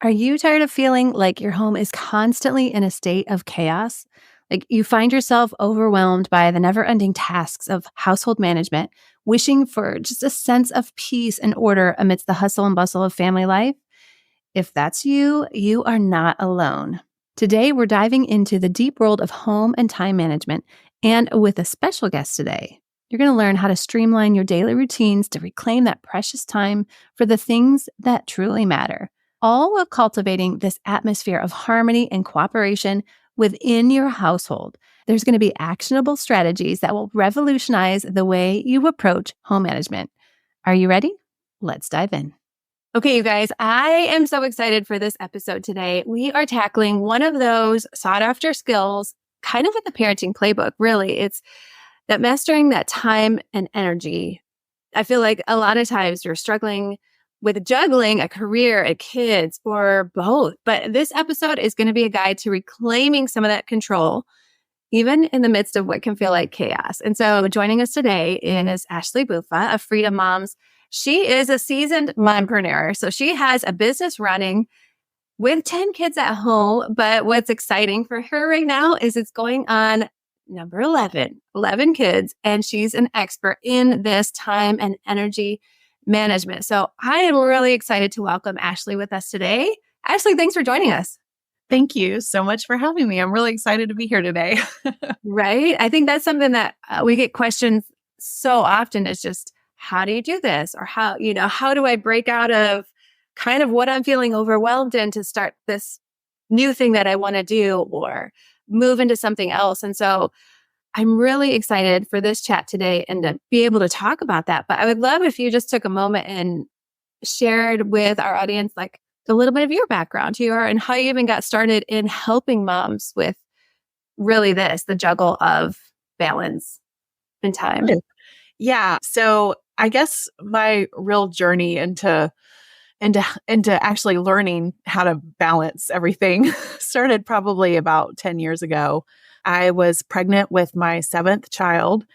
Are you tired of feeling like your home is constantly in a state of chaos? Like you find yourself overwhelmed by the never ending tasks of household management, wishing for just a sense of peace and order amidst the hustle and bustle of family life? If that's you, you are not alone. Today, we're diving into the deep world of home and time management, and with a special guest today. You're going to learn how to streamline your daily routines to reclaim that precious time for the things that truly matter, all while cultivating this atmosphere of harmony and cooperation within your household. There's going to be actionable strategies that will revolutionize the way you approach home management. Are you ready? Let's dive in. Okay, you guys, I am so excited for this episode today. We are tackling one of those sought after skills, kind of with the parenting playbook, really. It's that mastering that time and energy. I feel like a lot of times you're struggling with juggling a career, a kids, or both. But this episode is going to be a guide to reclaiming some of that control, even in the midst of what can feel like chaos. And so joining us today is Ashley Buffa of Freedom Moms. She is a seasoned mompreneur. So she has a business running with 10 kids at home. But what's exciting for her right now is it's going on number 11 kids. And she's an expert in this time and energy management. So I am really excited to welcome Ashley with us today. Ashley, thanks for joining us. Thank you so much for having me. I'm really excited to be here today. Right? I think that's something that we get questions so often is just, how do you do this? Or how do I break out of kind of what I'm feeling overwhelmed in to start this new thing that I want to do or move into something else? And so I'm really excited for this chat today and to be able to talk about that. But I would love if you just took a moment and shared with our audience, like a little bit of your background here and how you even got started in helping moms with really the juggle of balance and time. Yeah. So I guess my real journey into actually learning how to balance everything started probably about 10 years ago. I was pregnant with my 7th child,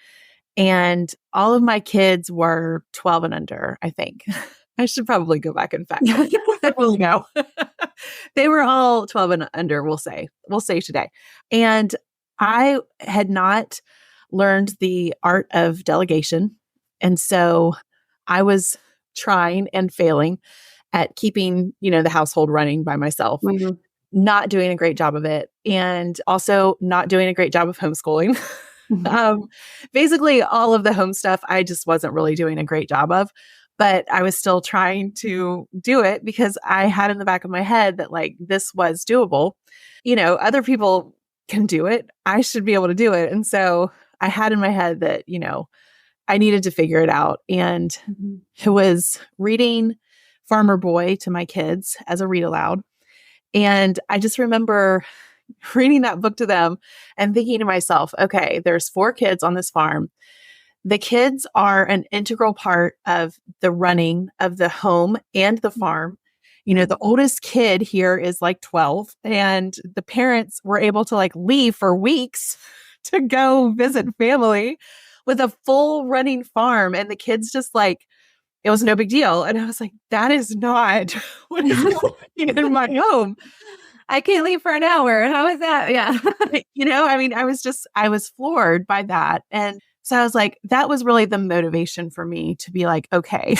and all of my kids were 12 and under, I think. I should probably go back and fact check. I really know. They were all 12 and under, we'll say today. And I had not learned the art of delegation. And so I was trying and failing at keeping, the household running by myself, not doing a great job of it, and also not doing a great job of homeschooling. Basically, all of the home stuff, I just wasn't really doing a great job of, but I was still trying to do it because I had in the back of my head that this was doable. Other people can do it. I should be able to do it. And so I had in my head that, I needed to figure it out. And it was reading Farmer Boy to my kids as a read aloud. And I just remember reading that book to them and thinking to myself, okay, there's 4 kids on this farm. The kids are an integral part of the running of the home and the farm. The oldest kid here is 12, and the parents were able to leave for weeks to go visit family with a full running farm. And the kids just it was no big deal. And I was like, that is not what is happening in my home. I can't leave for an hour. How is that? Yeah. I was floored by that. And so I was like, that was really the motivation for me to be like, okay,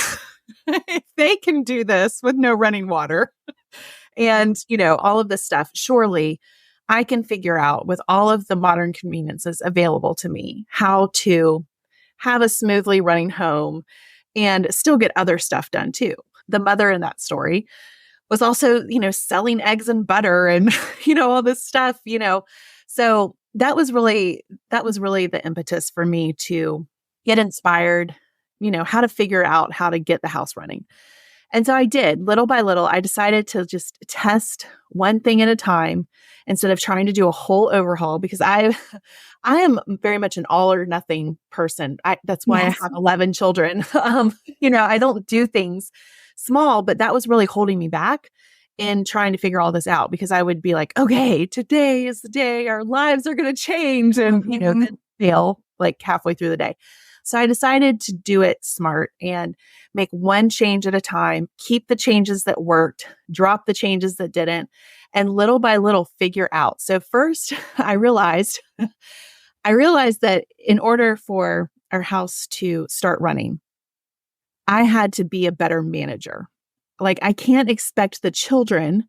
if they can do this with no running water and, all of this stuff, surely I can figure out with all of the modern conveniences available to me how to have a smoothly running home and still get other stuff done too. The mother in that story was also, selling eggs and butter and, all this stuff, So that was really the impetus for me to get inspired, how to figure out how to get the house running. And so I did, little by little. I decided to just test one thing at a time instead of trying to do a whole overhaul, because I am very much an all or nothing person. That's why Yes. I have 11 children. I don't do things small, but that was really holding me back in trying to figure all this out, because I would be like, okay, today is the day our lives are going to change. And, then fail halfway through the day. So I decided to do it smart and make one change at a time, keep the changes that worked, drop the changes that didn't, and little by little figure out. So first, I realized that in order for our house to start running, I had to be a better manager. Like, I can't expect the children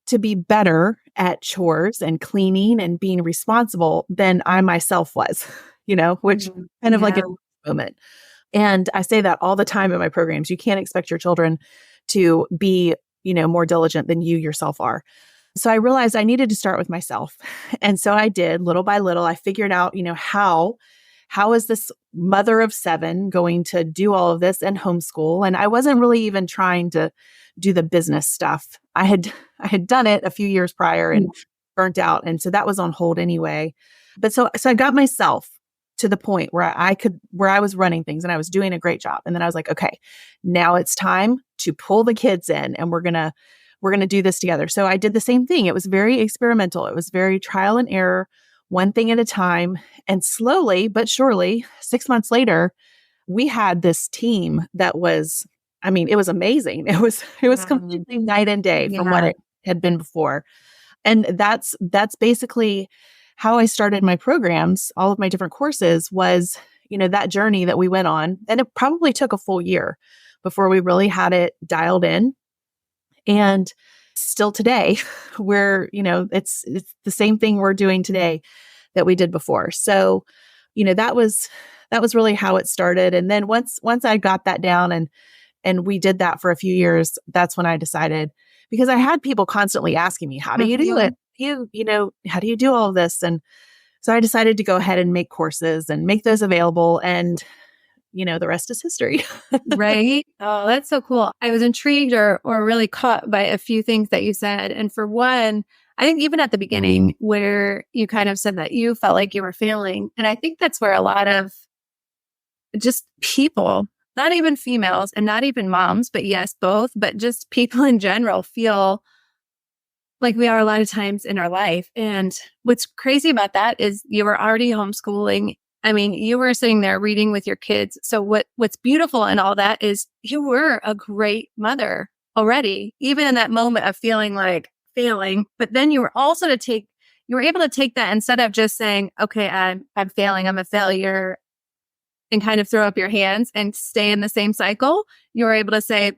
to be better at chores and cleaning and being responsible than I myself was, which kind of like Yeah. a moment. And I say that all the time in my programs. You can't expect your children to be, more diligent than you yourself are. So I realized I needed to start with myself. And so I did little by little. I figured out, how is this mother of 7 going to do all of this and homeschool? And I wasn't really even trying to do the business stuff. I had done it a few years prior and burnt out. And so that was on hold anyway. But so I got myself to the point where I was running things and I was doing a great job. And then I was like, okay, now it's time to pull the kids in and we're going to do this together. So I did the same thing. It was very experimental. It was very trial and error, one thing at a time. And slowly but surely, 6 months later, we had this team that was, it was amazing. It was completely night and day from what it had been before. And that's basically how I started my programs. All of my different courses was, that journey that we went on. And it probably took a full year before we really had it dialed in. And still today, it's the same thing we're doing today that we did before. So, that was really how it started. And then once I got that down and we did that for a few years, that's when I decided, because I had people constantly asking me, how do you do it? How do you do all of this? And so I decided to go ahead and make courses and make those available. And, the rest is history. Right? Oh, that's so cool. I was intrigued or really caught by a few things that you said. And for one, I think even at the beginning where you kind of said that you felt like you were failing. And I think that's where a lot of just people, not even females and not even moms, but yes, both, but just people in general feel like we are a lot of times in our life. And what's crazy about that is you were already homeschooling. You were sitting there reading with your kids. So what's beautiful in all that is you were a great mother already, even in that moment of feeling like failing. But then you were able to take that instead of just saying, okay, I'm failing, I'm a failure, and kind of throw up your hands and stay in the same cycle. You were able to say,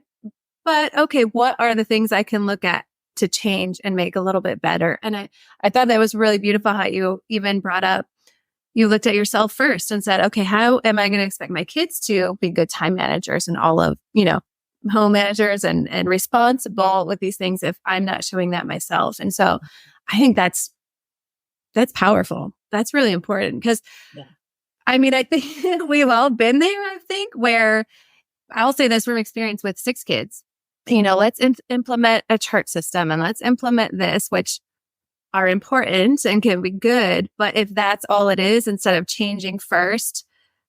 but okay, what are the things I can look at to change and make a little bit better? And I thought that was really beautiful how you even brought up, you looked at yourself first and said, okay, how am I going to expect my kids to be good time managers and all of, home managers and responsible with these things if I'm not showing that myself? And so I think that's powerful. That's really important because I think we've all been there, I think, where I'll say this from experience with 6 kids, let's implement a chart system and let's implement this, which are important and can be good. But if that's all it is, instead of changing first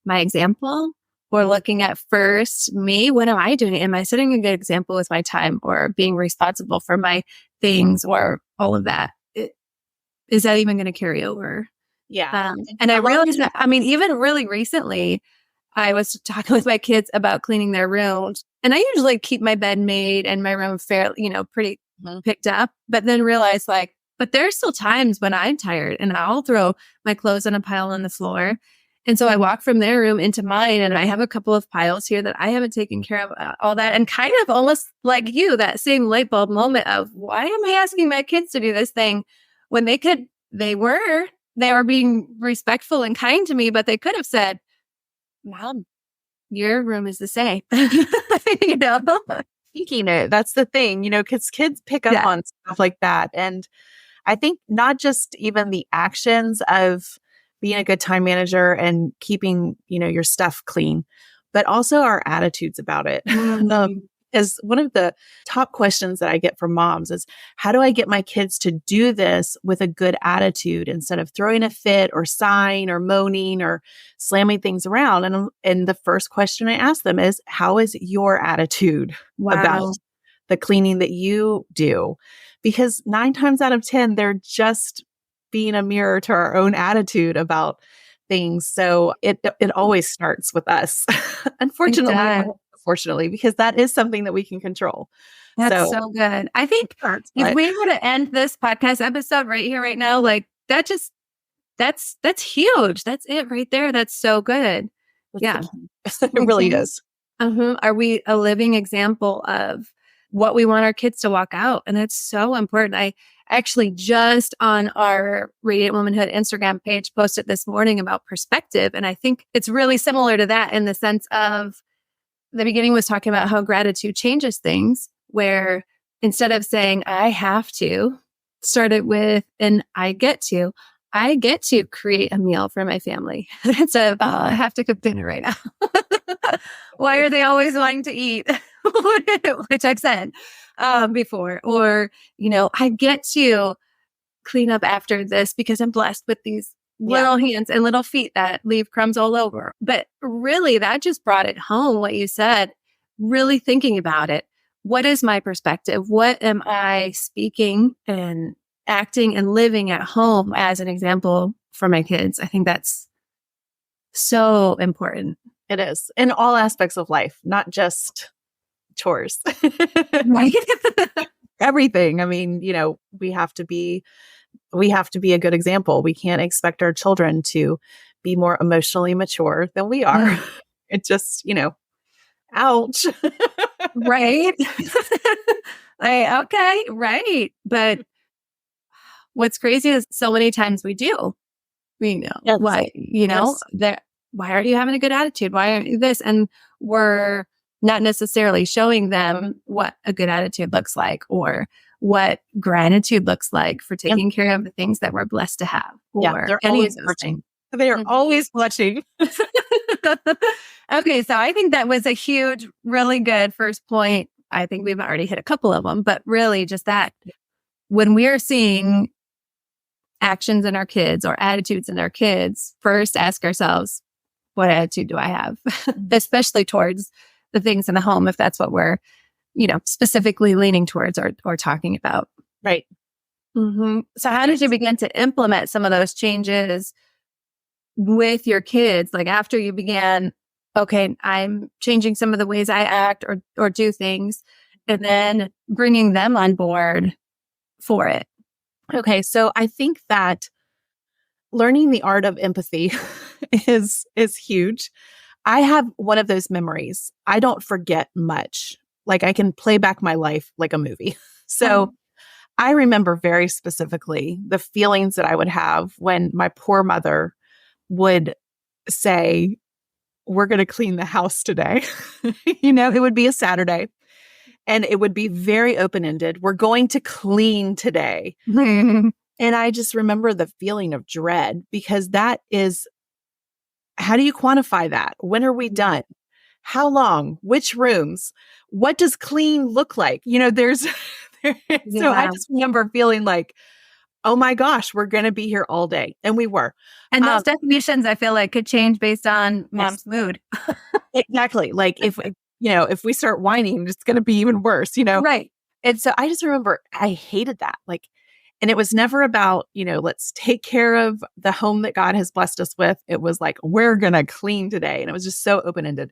my example or looking at first me, what am I doing? Am I setting a good example with my time or being responsible for my things or all of that? Is that even going to carry over? Yeah. And I realized that, even really recently, I was talking with my kids about cleaning their rooms. And I usually keep my bed made and my room fairly, pretty picked up, but then realized but there's still times when I'm tired and I'll throw my clothes on a pile on the floor. And so I walk from their room into mine and I have a couple of piles here that I haven't taken care of, all that. And kind of almost like you, that same light bulb moment of why am I asking my kids to do this thing when they were being respectful and kind to me, but they could have said, Mom, your room is the same. Speaking it, that's the thing, because kids pick up on stuff like that. And I think not just even the actions of being a good time manager and keeping, your stuff clean, but also our attitudes about it. Is one of the top questions that I get from moms is, how do I get my kids to do this with a good attitude instead of throwing a fit or sighing or moaning or slamming things around? And the first question I ask them is, how is your attitude about the cleaning that you do? Because 9 times out of 10, they're just being a mirror to our own attitude about things. So it always starts with us, It unfortunately, does. or fortunately, because that is something that we can control. That's So so good. I think that's if what, we were to end this podcast episode right here, right now, like that's huge. That's it right there. That's so good. that's the Yeah. key. It really is. Are we a living example of what we want our kids to walk out? And that's so important. I actually just on our Radiant Womanhood Instagram page posted this morning about perspective. And I think it's really similar to that in the sense of the beginning was talking about how gratitude changes things, where instead of saying, I have to, start it with, and I get to create a meal for my family instead of, I have to cook dinner right now. Why are they always wanting to eat? Which I've said before. Or, I get to clean up after this because I'm blessed with these little hands and little feet that leave crumbs all over. But really, that just brought it home, what you said, really thinking about it. What is my perspective? What am I speaking and acting and living at home as an example for my kids? I think that's so important. It is in all aspects of life, not just chores. Right? Everything. I mean, we have to be a good example. We can't expect our children to be more emotionally mature than we are. It just, ouch. Right. Okay, right. But what's crazy is so many times we do. We know Yes. why, Yes. that why aren't you having a good attitude? Why aren't you this? And we're not necessarily showing them what a good attitude looks like or what gratitude looks like for taking care of the things that we're blessed to have or They're any of always those watching. things. They are always watching. Okay, so I think that was a huge, really good first point. I think we've already hit a couple of them, but really just that when we are seeing actions in our kids or attitudes in our kids, first ask ourselves, what attitude do I have? Especially towards the things in the home, if that's what we're, specifically leaning towards or talking about. Right. Mm-hmm. So how did you begin to implement some of those changes with your kids? Like after you began, okay, I'm changing some of the ways I act or do things, and then bringing them on board for it. Okay. So I think that learning the art of empathy is huge. I have one of those memories. I don't forget much. Like I can play back my life like a movie. So I remember very specifically the feelings that I would have when my poor mother would say, we're going to clean the house today. It would be a Saturday and it would be very open-ended. We're going to clean today. And I just remember the feeling of dread because that is, how do you quantify that? When are we done? How long? Which rooms? What does clean look like? So I just remember feeling like, oh my gosh, we're going to be here all day. And we were. And those definitions, I feel like, could change based on mom's mood. Exactly. Like if we start whining, it's going to be even worse, Right. And so I just remember I hated that. And it was never about, let's take care of the home that God has blessed us with. It was like, we're going to clean today. And it was just so open-ended.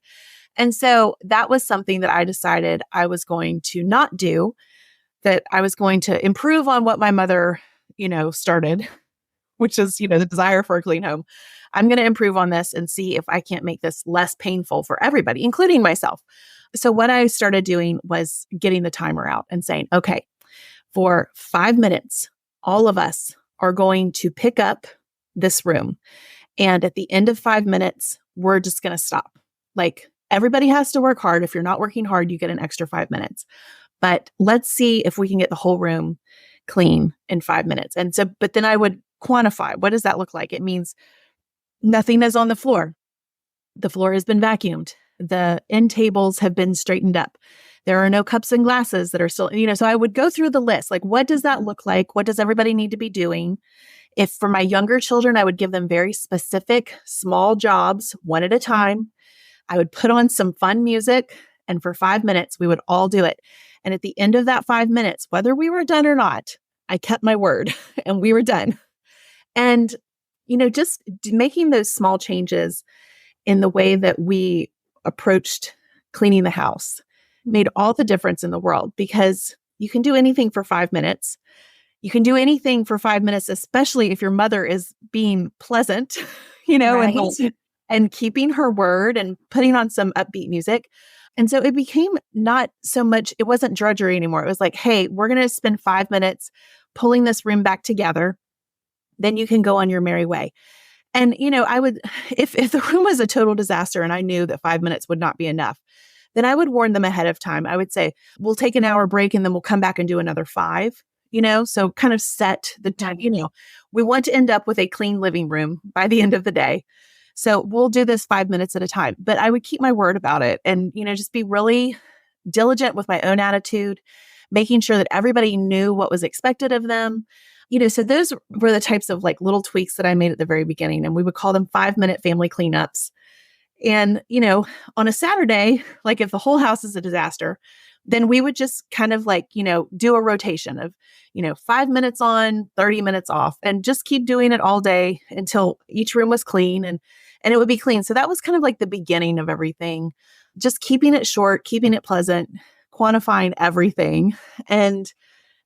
And so that was something that I decided I was going to not do, that I was going to improve on what my mother, started, which is, the desire for a clean home. I'm going to improve on this and see if I can't make this less painful for everybody, including myself. So what I started doing was getting the timer out and saying, okay, for 5 minutes, all of us are going to pick up this room. And at the end of 5 minutes, we're just going to stop. Like everybody has to work hard. If you're not working hard, you get an extra 5 minutes. But let's see if we can get the whole room clean in 5 minutes. And so, but then I would quantify, what does that look like? It means nothing is on the floor. The floor has been vacuumed. The end tables have been straightened up. There are no cups and glasses that are still, so I would go through the list. Like, what does that look like? What does everybody need to be doing? If for my younger children, I would give them very specific small jobs, one at a time. I would put on some fun music, and for 5 minutes, we would all do it. And at the end of that 5 minutes, whether we were done or not, I kept my word and we were done. And just making those small changes in the way that we approached cleaning the house made all the difference in the world, because you can do anything for 5 minutes. You can do anything for 5 minutes, especially if your mother is being pleasant, Right. and keeping her word and putting on some upbeat music. And so it became not so much, it wasn't drudgery anymore. It was like, hey, we're going to spend 5 minutes pulling this room back together. Then you can go on your merry way. And, I would, if the room was a total disaster and I knew that 5 minutes would not be enough, then I would warn them ahead of time. I would say, we'll take an hour break and then we'll come back and do another 5, so kind of set the time, we want to end up with a clean living room by the end of the day. So we'll do this 5 minutes at a time, but I would keep my word about it and, just be really diligent with my own attitude, making sure that everybody knew what was expected of them. So those were the types of like little tweaks that I made at the very beginning, and we would call them 5-minute family cleanups. And, on a Saturday, like if the whole house is a disaster, then we would just kind of like, do a rotation of, 5 minutes on, 30 minutes off, and just keep doing it all day until each room was clean and it would be clean. So that was kind of like the beginning of everything, just keeping it short, keeping it pleasant, quantifying everything. And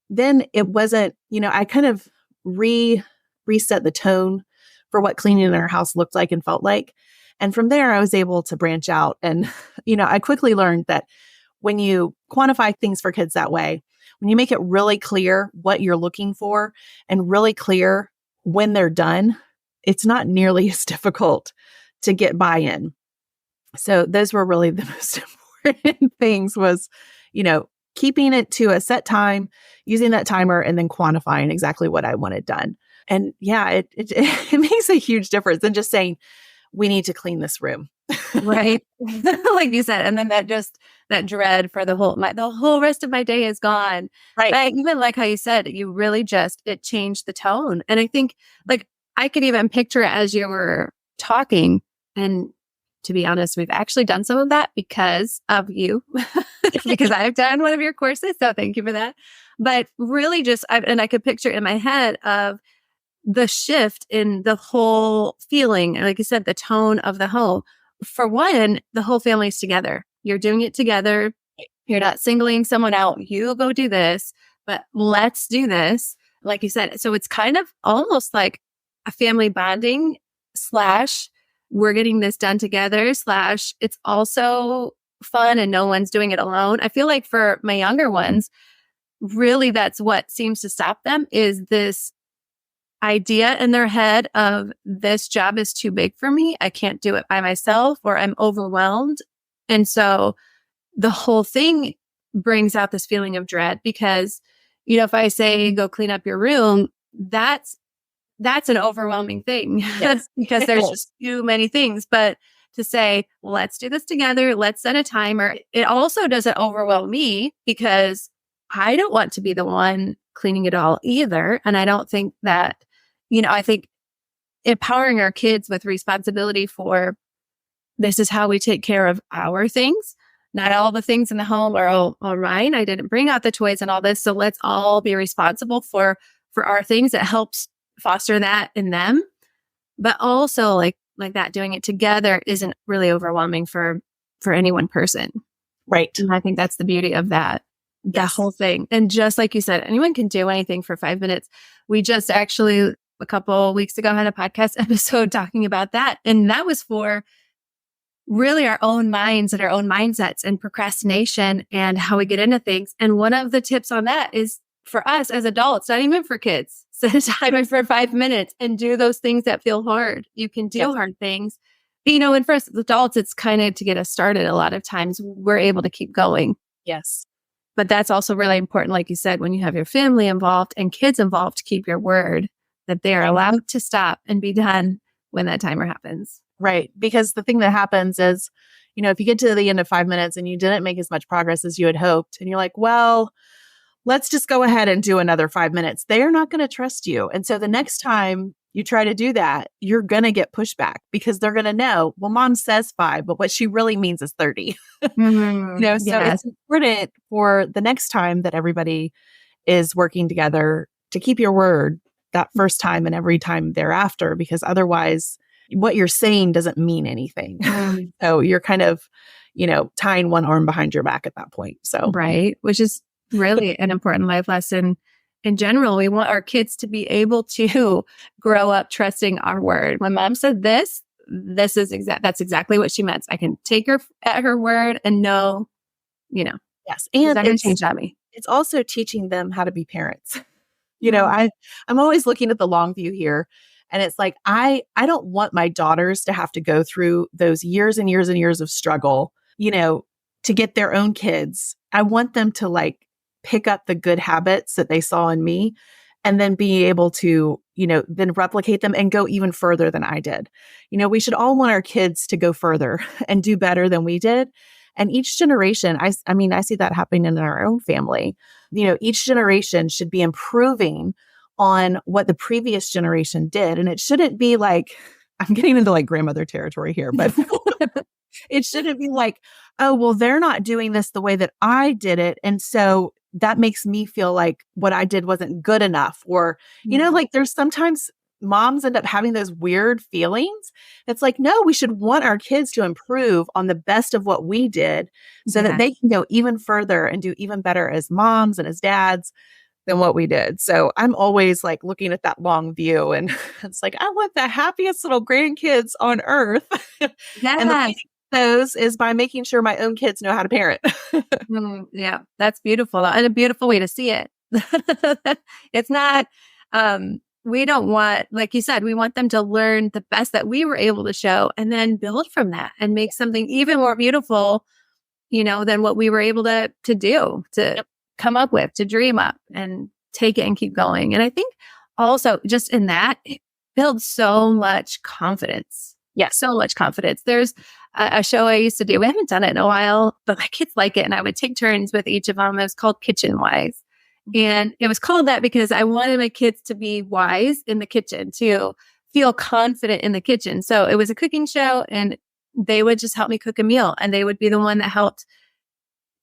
then it wasn't, I kind of reset the tone for what cleaning in our house looked like and felt like. And from there, I was able to branch out. And, I quickly learned that when you quantify things for kids that way, when you make it really clear what you're looking for and really clear when they're done, it's not nearly as difficult to get buy-in. So those were really the most important things was, keeping it to a set time, using that timer, and then quantifying exactly what I wanted done. And yeah, it makes a huge difference than just saying, we need to clean this room. Right. Like you said, and then that dread for the whole rest of my day is gone. Right. I even like how you said, you really it changed the tone. And I think like I could even picture it as you were talking. And to be honest, we've actually done some of that because of you, because I've done one of your courses. So thank you for that. But really I could picture in my head of the shift in the whole feeling. Like you said, the tone of the home. For one, the whole family's together. You're doing it together. You're not singling someone out. You go do this, but let's do this. Like you said. So it's kind of almost like a family bonding / we're getting this done together / it's also fun and no one's doing it alone. I feel like for my younger ones, really that's what seems to stop them is this idea in their head of this job is too big for me. I can't do it by myself or I'm overwhelmed. And so the whole thing brings out this feeling of dread because, if I say go clean up your room, that's an overwhelming thing. Yes. Because there's just too many things. But to say, let's do this together, let's set a timer. It also doesn't overwhelm me because I don't want to be the one cleaning it all either. And I don't think that, I think empowering our kids with responsibility for this is how we take care of our things. Not all the things in the home are all mine. I didn't bring out the toys and all this. So let's all be responsible for our things. It helps foster that in them. But also like that, doing it together isn't really overwhelming for any one person. Right. And I think that's the beauty of that whole thing. And just like you said, anyone can do anything for 5 minutes. We just actually a couple of weeks ago had a podcast episode talking about that. And that was for really our own minds and our own mindsets and procrastination and how we get into things. And one of the tips on that is for us as adults, not even for kids, set a timer for 5 minutes and do those things that feel hard. You can do hard things. And for us as adults, it's kind of to get us started. A lot of times we're able to keep going. Yes. But that's also really important, like you said, when you have your family involved and kids involved, to keep your word that they are allowed to stop and be done when that timer happens. Right. Because the thing that happens is, if you get to the end of 5 minutes and you didn't make as much progress as you had hoped, and you're like, well, let's just go ahead and do another 5 minutes. They are not going to trust you. And so the next time you try to do that, you're going to get pushback because they're going to know, well, mom says 5, but what she really means is 30. Mm-hmm. So it's important for the next time that everybody is working together to keep your word that first time and every time thereafter, because otherwise what you're saying doesn't mean anything. So you're kind of, tying one arm behind your back at that point. So, right. Which is really an important life lesson. In general, we want our kids to be able to grow up trusting our word. When mom said that's exactly what she meant. I can take her at her word and know, yes. she's And not going to change on me. it's also teaching them how to be parents. Mhm. I'm always looking at the long view here. And it's like, I don't want my daughters to have to go through those years and years and years of struggle, to get their own kids. I want them to like pick up the good habits that they saw in me and then be able to, then replicate them and go even further than I did. We should all want our kids to go further and do better than we did. And each generation, I mean, I see that happening in our own family. Each generation should be improving on what the previous generation did. And it shouldn't be like, I'm getting into like grandmother territory here, but it shouldn't be like, oh, well, they're not doing this the way that I did it. And so that makes me feel like what I did wasn't good enough. Or, like there's sometimes moms end up having those weird feelings. It's like, no, we should want our kids to improve on the best of what we did so that they can go even further and do even better as moms and as dads than what we did. So I'm always like looking at that long view, and it's like, I want the happiest little grandkids on earth. And the way to Yes. get those is by making sure my own kids know how to parent. Yeah, that's beautiful and a beautiful way to see it. It's not, we don't want, like you said, we want them to learn the best that we were able to show and then build from that and make something even more beautiful, than what we were able to do, to come up with, to dream up and take it and keep going. And I think also just in that, it builds so much confidence. Yeah. So much confidence. There's a show I used to do. We haven't done it in a while, but my kids like it. And I would take turns with each of them. It was called Kitchen Wise. And it was called that because I wanted my kids to be wise in the kitchen, to feel confident in the kitchen. So it was a cooking show and they would just help me cook a meal. And they would be the one that helped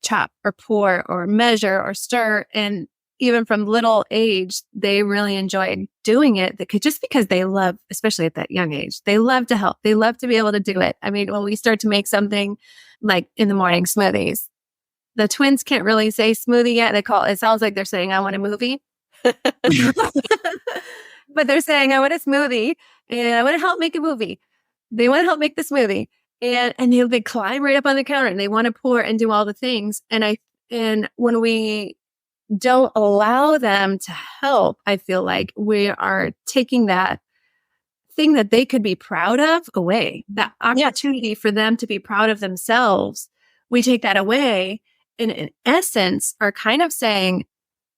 chop or pour or measure or stir. And even from little age, they really enjoyed doing it just because they love, especially at that young age, they love to help. They love to be able to do it. I mean, when we start to make something like in the morning smoothies, the twins can't really say smoothie yet. It sounds like they're saying, I want a movie. But they're saying, I want a smoothie and I want to help make a movie. They want to help make the smoothie. And they climb right up on the counter and they want to pour and do all the things. And when we don't allow them to help, I feel like we are taking that thing that they could be proud of away, that opportunity for them to be proud of themselves. We take that away and in essence are kind of saying,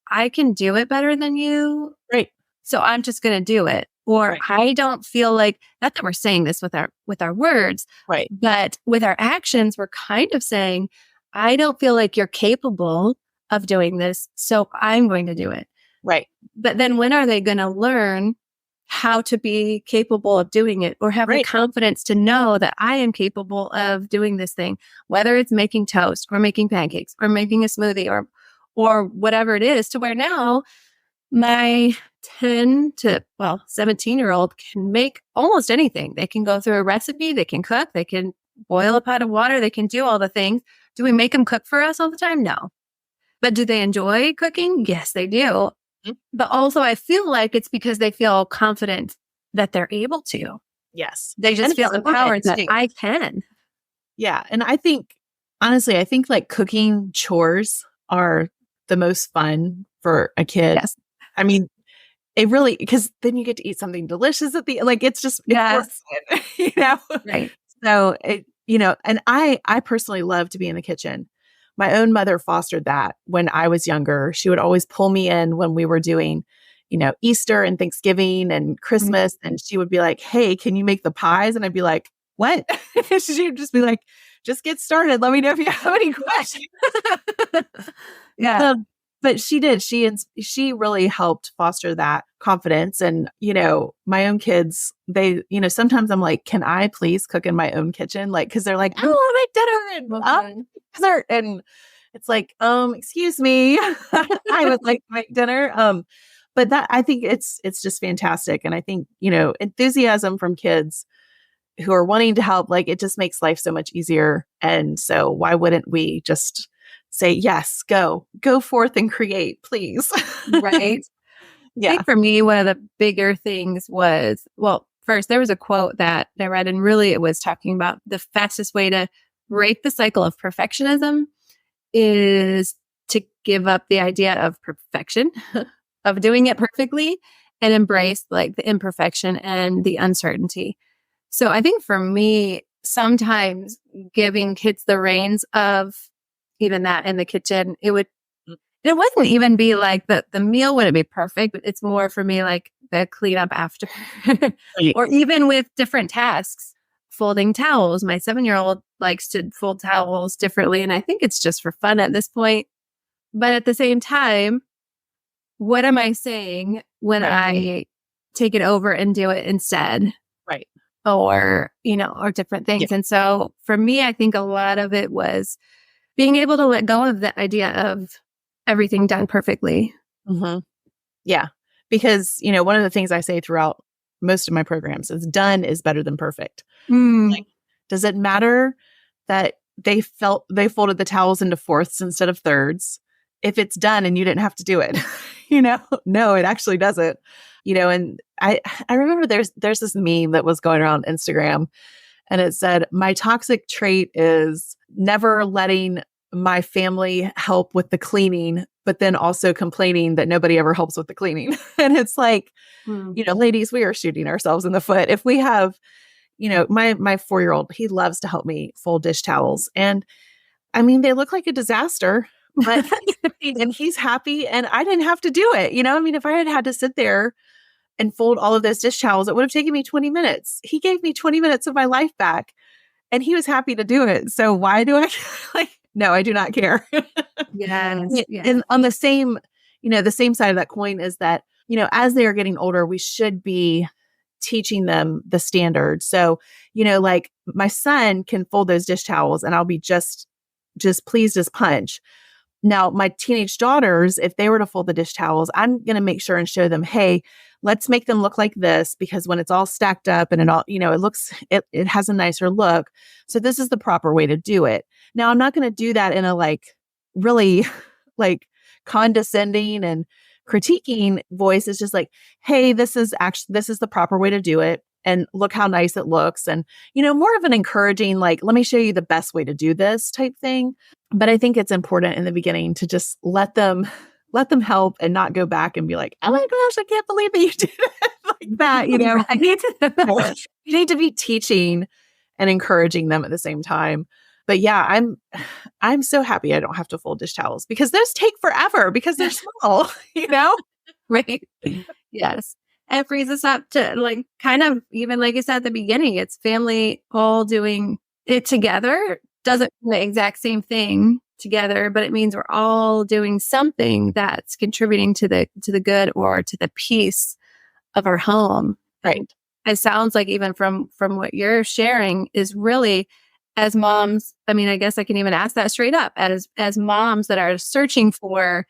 I can do it better than you. Right. So I'm just going to do it. Or Right. I don't feel like, not that we're saying this with our words, Right. but with our actions, we're kind of saying, I don't feel like you're capable of doing this, so I'm going to do it. Right. But then when are they going to learn how to be capable of doing it or have the confidence to know that I am capable of doing this thing, whether it's making toast or making pancakes or making a smoothie or whatever it is, to where now my 10 to 17-year-old can make almost anything. They can go through a recipe, they can cook, they can boil a pot of water, they can do all the things. Do we make them cook for us all the time? No. But do they enjoy cooking? Yes, they do. Mm-hmm. But also I feel like it's because they feel confident that they're able to. Yes. They just feel empowered that I can. Yeah. And I think, honestly, like cooking chores are the most fun for a kid. Yes. I mean, it really, because then you get to eat something delicious at the, like, it's just, yes. Right. So and I personally love to be in the kitchen. My own mother fostered that when I was younger. She would always pull me in when we were doing, Easter and Thanksgiving and Christmas. Mm-hmm. And she would be like, hey, can you make the pies? And I'd be like, what? She would just be like, just get started. Let me know if you have any questions. Yeah. But she did. She really helped foster that confidence. And, my own kids, they, sometimes I'm like, can I please cook in my own kitchen? Like, cause they're like, I want to make dinner and dessert. And it's like, excuse me, I would like to make dinner. But that, I think it's just fantastic. And I think, enthusiasm from kids who are wanting to help, like, it just makes life so much easier. And so why wouldn't we just say, yes, go forth and create, please? Right. I Yeah. think for me, one of the bigger things was, well, first, there was a quote that I read, and really it was talking about the fastest way to break the cycle of perfectionism is to give up the idea of perfection, of doing it perfectly, and embrace like the imperfection and the uncertainty. So I think for me, sometimes giving kids the reins of even that in the kitchen, it wouldn't even be like the meal wouldn't be perfect, but it's more for me like the cleanup after. Right. Or even with different tasks, folding towels. My 7-year-old likes to fold towels differently. And I think it's just for fun at this point. But at the same time, what am I saying when I take it over and do it instead? Right. Or, or different Yeah. things. And so for me, I think a lot of it was being able to let go of the idea of everything done perfectly. Mm-hmm. Yeah. Because, one of the things I say throughout most of my programs is done is better than perfect. Like, does it matter that they folded the towels into fourths instead of thirds if it's done and you didn't have to do it? No, it actually doesn't. And I remember there's this meme that was going around Instagram, and it said, my toxic trait is never letting my family help with the cleaning, but then also complaining that nobody ever helps with the cleaning. And it's like, ladies, we are shooting ourselves in the foot. If we have, my 4-year-old, he loves to help me fold dish towels. And I mean, they look like a disaster, but and he's happy and I didn't have to do it. I mean, if I had had to sit there and fold all of those dish towels, it would have taken me 20 minutes. He gave me 20 minutes of my life back and he was happy to do it. So why do I no, I do not care. Yes. Yeah. And on the same side of that coin is that, as they are getting older, we should be teaching them the standard. So, like my son can fold those dish towels and I'll be just pleased as punch. Now, my teenage daughters, if they were to fold the dish towels, I'm going to make sure and show them, hey, let's make them look like this, because when it's all stacked up and it all, it has a nicer look. So this is the proper way to do it. Now, I'm not going to do that in a really condescending and critiquing voice. It's just like, hey, this is the proper way to do it. And look how nice it looks. And, more of an encouraging, let me show you the best way to do this type thing. But I think it's important in the beginning to just let them help and not go back and be like, oh my gosh, I can't believe that you did it like that. Right. You need to be teaching and encouraging them at the same time. But yeah, I'm so happy I don't have to fold dish towels, because those take forever because they're small, Right. Yes. And it frees us up to kind of, even like you said at the beginning, it's family all doing it together. Doesn't mean the exact same thing together, but it means we're all doing something that's contributing to the good or to the peace of our home. Right. It sounds like even from what you're sharing is really, as moms, I mean, I guess I can even ask that straight up, as moms that are searching for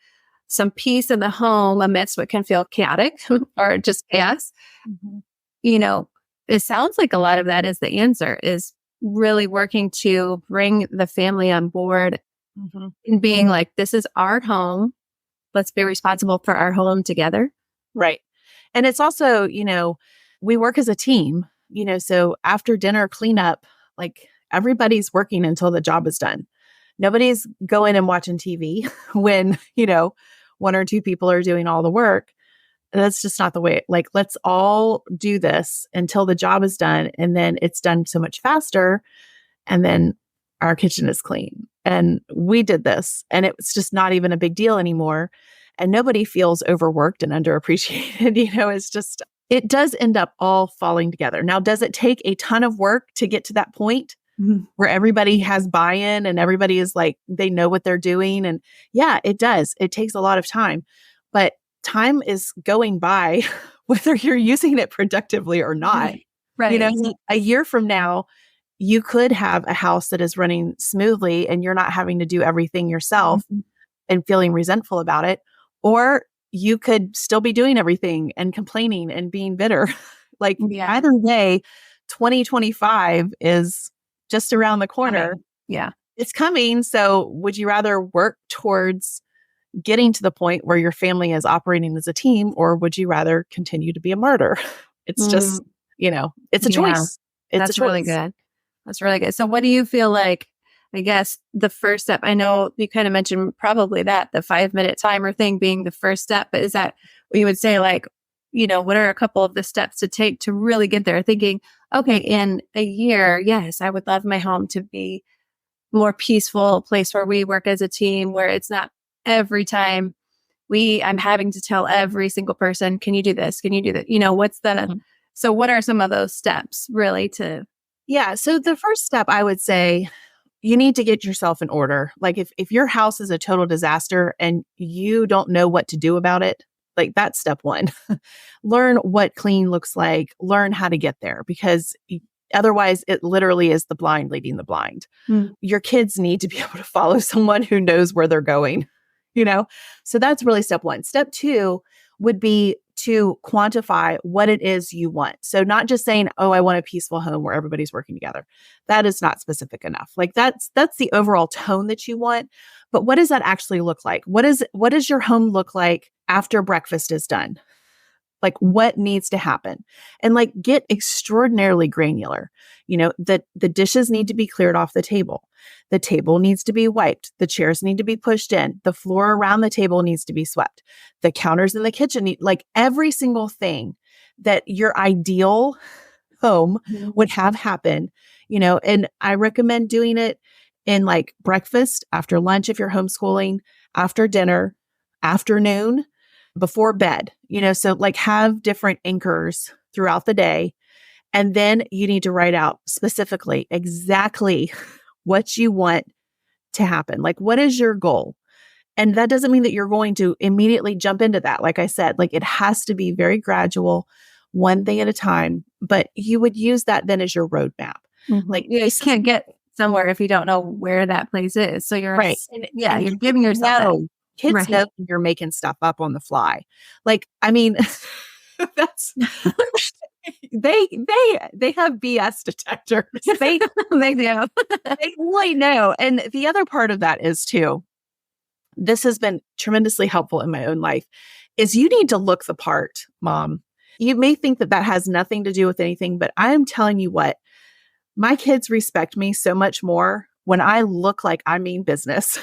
some peace in the home amidst what can feel chaotic or just chaos. Mm-hmm. It sounds like a lot of that is the answer, is really working to bring the family on board and being like, this is our home. Let's be responsible for our home together. Right. And it's also, we work as a team, so after dinner cleanup, everybody's working until the job is done. Nobody's going and watching TV when, one or two people are doing all the work. That's just not the way. Let's all do this until the job is done. And then it's done so much faster. And then our kitchen is clean. And we did this. And it's just not even a big deal anymore. And nobody feels overworked and underappreciated. It's just, it does end up all falling together. Now, does it take a ton of work to get to that point where everybody has buy-in and everybody is they know what they're doing? And yeah, it does. It takes a lot of time, but time is going by whether you're using it productively or not. Right. A year from now, you could have a house that is running smoothly and you're not having to do everything yourself and feeling resentful about it. Or you could still be doing everything and complaining and being bitter. Like Yeah. either way, 2025 is just around the corner. Yeah. It's coming. So would you rather work towards getting to the point where your family is operating as a team, or would you rather continue to be a martyr? It's Mm, just, it's a yeah. choice. It's a That's really choice. good. That's really good. So what do you feel like, I guess, the first step? I know you kind of mentioned probably that the 5-minute timer thing being the first step, but is that what you would say, like, what are a couple of the steps to take to really get there? Thinking, okay, in a year, yes, I would love my home to be more peaceful, a place where we work as a team, where it's not every time I'm having to tell every single person, can you do this? Can you do that? So what are some of those steps really to? Yeah. So the first step, I would say, you need to get yourself in order. Like if your house is a total disaster and you don't know what to do about it, like that's step one. Learn what clean looks like, learn how to get there, because otherwise it literally is the blind leading the blind. Mm. Your kids need to be able to follow someone who knows where they're going, you know? So that's really step one. Step two would be to quantify what it is you want. So not just saying, "Oh, I want a peaceful home where everybody's working together." That is not specific enough. Like that's the overall tone that you want, but what does that actually look like? What does your home look like after breakfast is done? Like what needs to happen? And like get extraordinarily granular. The dishes need to be cleared off the table. The table needs to be wiped. The chairs need to be pushed in. The floor around the table needs to be swept. The counters in the kitchen like every single thing that your ideal home would have happen, and I recommend doing it in like breakfast, after lunch if you're homeschooling, after dinner, afternoon, before bed, so like have different anchors throughout the day. And then you need to write out specifically exactly what you want to happen. Like, what is your goal? And that doesn't mean that you're going to immediately jump into that. Like I said, like it has to be very gradual, one thing at a time, but you would use that then as your roadmap. Like, You can't get somewhere if you don't know where that place is. So you're, right. And you're giving yourself that. Kids know you're making stuff up on the fly. Like, I mean, that's they have BS detectors. They do. They really know. And the other part of that is too, this has been tremendously helpful in my own life, is you need to look the part, mom. You may think that has nothing to do with anything, but I am telling you what, my kids respect me so much more when I look like I mean business.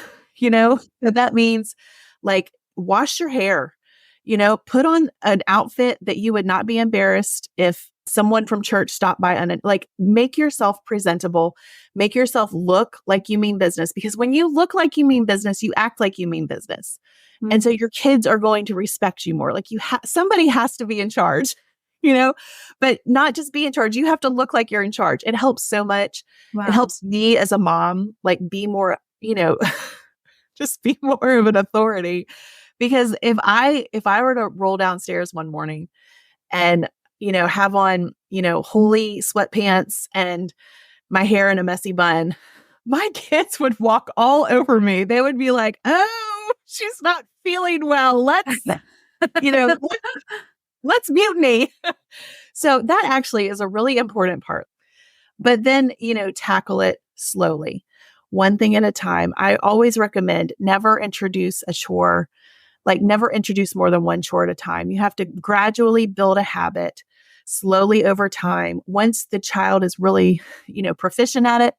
That means like wash your hair, put on an outfit that you would not be embarrassed if someone from church stopped by, like make yourself presentable, make yourself look like you mean business, because when you look like you mean business, you act like you mean business. Mm-hmm. And so your kids are going to respect you more. Like somebody has to be in charge, but not just be in charge. You have to look like you're in charge. It helps so much. Wow. It helps me as a mom, like be more, just be more of an authority. Because if I were to roll downstairs one morning and, have on, holy sweatpants and my hair in a messy bun, my kids would walk all over me. They would be like, "Oh, she's not feeling well. Let's mutiny." So that actually is a really important part. But then, tackle it slowly, one thing at a time. I always recommend never introduce a chore, like never introduce more than one chore at a time. You have to gradually build a habit slowly over time. Once the child is really, proficient at it,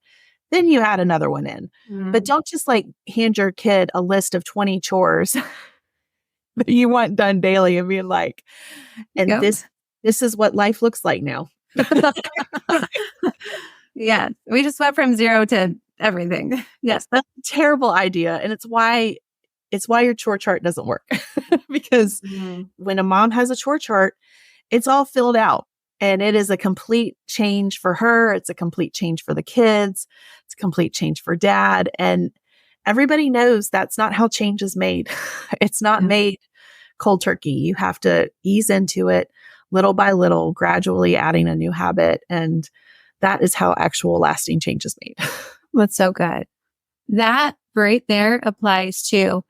then you add another one in. Mm. But don't just like hand your kid a list of 20 chores that you want done daily and be like, and this is what life looks like now. Yeah. We just went from 0 to everything. Yes. That's a terrible idea. And it's why your chore chart doesn't work. Because when a mom has a chore chart, it's all filled out and it is a complete change for her. It's a complete change for the kids. It's a complete change for dad. And everybody knows that's not how change is made. It's not made cold turkey. You have to ease into it little by little, gradually adding a new habit. And that is how actual lasting change is made. That's so good. That right there applies to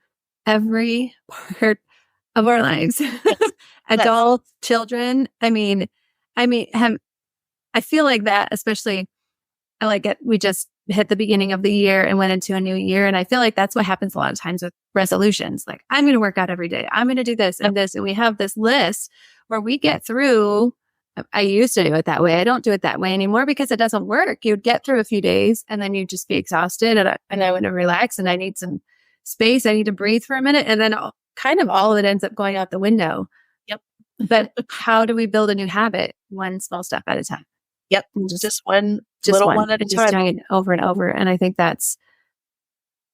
every part of our lives. Yes. Yes. Adults, children. I feel like that, especially I like it. We just hit the beginning of the year and went into a new year. And I feel like that's what happens a lot of times with resolutions. Like, I'm going to work out every day. I'm going to do this Yep. and this. And we have this list where we get through. I used to do it that way. I don't do it that way anymore because it doesn't work. You'd get through a few days and then you'd just be exhausted. And I want to relax and I need some space. I need to breathe for a minute. And then all of it ends up going out the window. Yep. But how do we build a new habit? One small step at a time. Yep. And Just one just little one, one at a and just time. doing it over and over. And I think that's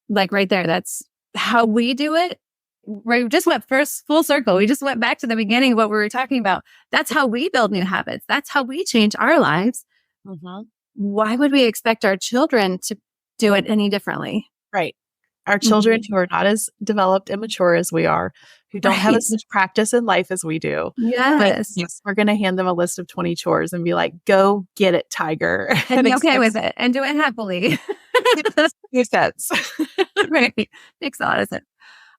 like right there. That's how we do it. We just went first full circle. We just went back to the beginning of what we were talking about. That's how we build new habits. That's how we change our lives. Mm-hmm. Why would we expect our children to do it any differently? Right. Our children who are not as developed and mature as we are, who don't have as much practice in life as we do. But Yes. yes, we're going to hand them a list of 20 chores and be like, go get it, tiger. And be okay with it and do it happily. Makes sense. Right. Makes a lot of sense.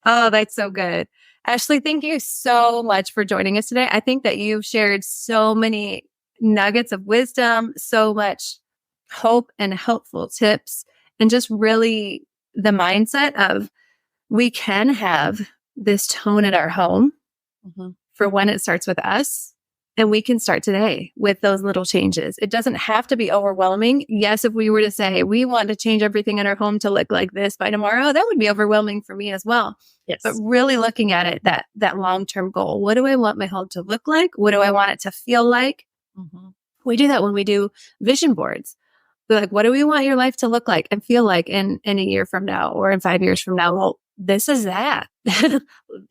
Oh, that's so good. Ashley, thank you so much for joining us today. I think that you've shared so many nuggets of wisdom, so much hope and helpful tips, and just really the mindset of we can have this tone at our home for when it starts with us. And we can start today with those little changes. It doesn't have to be overwhelming. Yes, if we were to say we want to change everything in our home to look like this by tomorrow, that would be overwhelming for me as well. Yes. But really looking at it, that long-term goal. What do I want my home to look like? What do I want it to feel like? We do that when we do vision boards. We're like, what do we want your life to look like and feel like in a year from now or in 5 years from now? Well, this is that.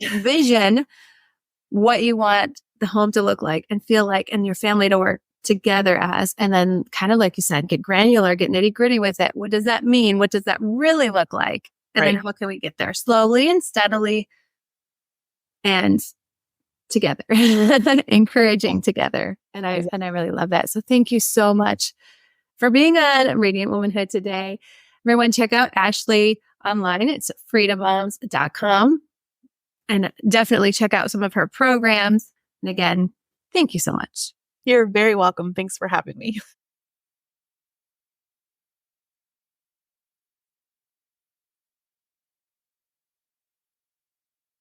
Vision what you want the home to look like and feel like and your family to work together as, and then kind of like you said, get granular, get nitty gritty with it. What does that mean? What does that really look like? And then how can we get there slowly and steadily and together, encouraging together. And I really love that. So thank you so much for being on Radiant Womanhood today. Everyone check out Ashley online. It's freedommoms.com. And definitely check out some of her programs. And again, thank you so much. You're very welcome. Thanks for having me.